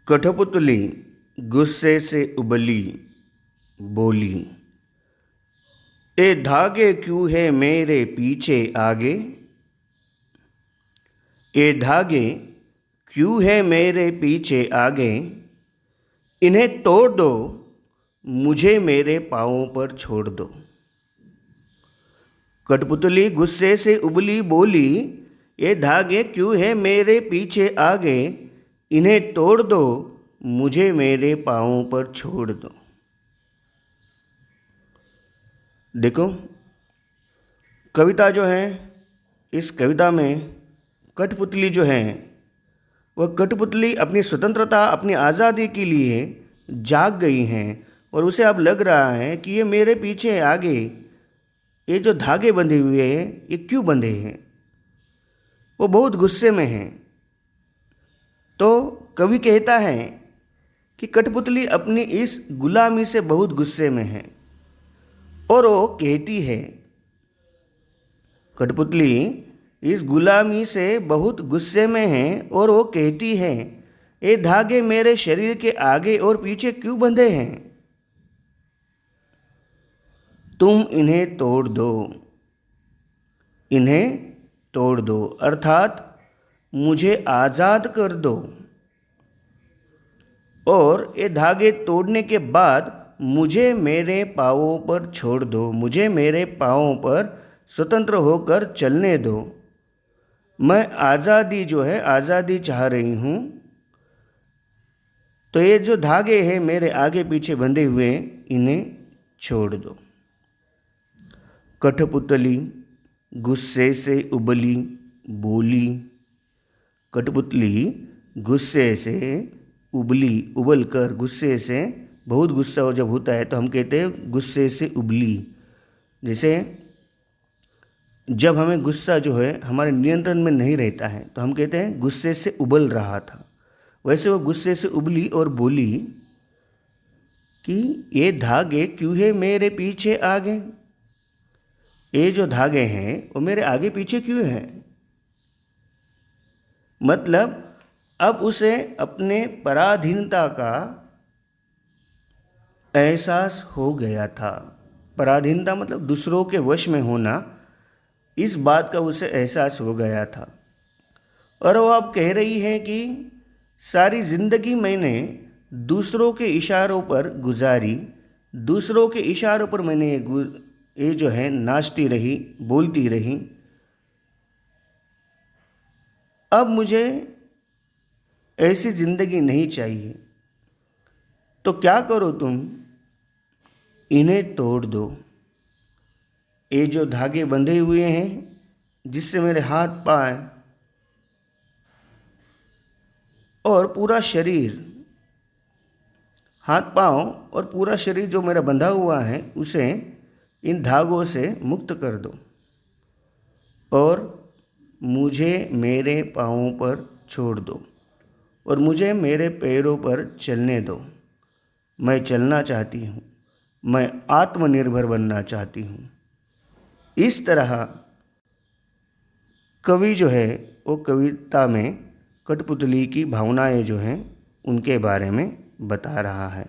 कठपुतली गुस्से से उबली, बोली, ए धागे क्यों है मेरे पीछे आगे। ए धागे क्यों है मेरे पीछे आगे, इन्हें तोड़ दो, मुझे मेरे पाँवों पर छोड़ दो। कठपुतली गुस्से से उबली, बोली, ये धागे क्यों है मेरे पीछे आगे, इन्हें तोड़ दो, मुझे मेरे पाँवों पर छोड़ दो। देखो, कविता जो है, इस कविता में कठपुतली जो है वह कठपुतली अपनी स्वतंत्रता, अपनी आज़ादी के लिए जाग गई हैं और उसे अब लग रहा है कि ये मेरे पीछे आगे ये जो धागे बंधे हुए हैं ये क्यों बंधे हैं। वो बहुत गुस्से में हैं। तो कवि कहता है कि कठपुतली अपनी इस गुलामी से बहुत गुस्से में है और वो कहती है, कठपुतली इस गुलामी से बहुत गुस्से में है और वो कहती है, ये धागे मेरे शरीर के आगे और पीछे क्यों बंधे हैं। तुम इन्हें तोड़ दो, इन्हें तोड़ दो, अर्थात मुझे आज़ाद कर दो और ये धागे तोड़ने के बाद मुझे मेरे पाँवों पर छोड़ दो, मुझे मेरे पाँवों पर स्वतंत्र होकर चलने दो। मैं आज़ादी जो है, आज़ादी चाह रही हूँ। तो ये जो धागे हैं मेरे आगे पीछे बंधे हुए, इन्हें छोड़ दो। कठपुतली गुस्से से उबली, बोली। कठपुतली गुस्से से उबली, उबल कर, गुस्से से, बहुत गुस्सा जब होता है तो हम कहते हैं गुस्से से उबली। जैसे जब हमें गुस्सा जो है हमारे नियंत्रण में नहीं रहता है तो हम कहते हैं गुस्से से उबल रहा था। वैसे वो गुस्से से उबली और बोली कि ये धागे क्यों है मेरे पीछे आगे, ये जो धागे हैं वो मेरे आगे पीछे क्यों हैं। मतलब अब उसे अपने पराधीनता का एहसास हो गया था। पराधीनता मतलब दूसरों के वश में होना, इस बात का उसे एहसास हो गया था। और वो अब कह रही है कि सारी ज़िंदगी मैंने दूसरों के इशारों पर गुजारी, दूसरों के इशारों पर मैंने ये जो है नाचती रही, बोलती रही। अब मुझे ऐसी ज़िंदगी नहीं चाहिए। तो क्या करो तुम, इन्हें तोड़ दो। ये जो धागे बंधे हुए हैं जिससे मेरे हाथ पाँव और पूरा शरीर, हाथ पाँव और पूरा शरीर जो मेरा बंधा हुआ है उसे इन धागों से मुक्त कर दो और मुझे मेरे पाँवों पर छोड़ दो और मुझे मेरे पैरों पर चलने दो। मैं चलना चाहती हूँ, मैं आत्मनिर्भर बनना चाहती हूँ। इस तरह कवि जो है वो कविता में कठपुतली की भावनाएं जो हैं उनके बारे में बता रहा है।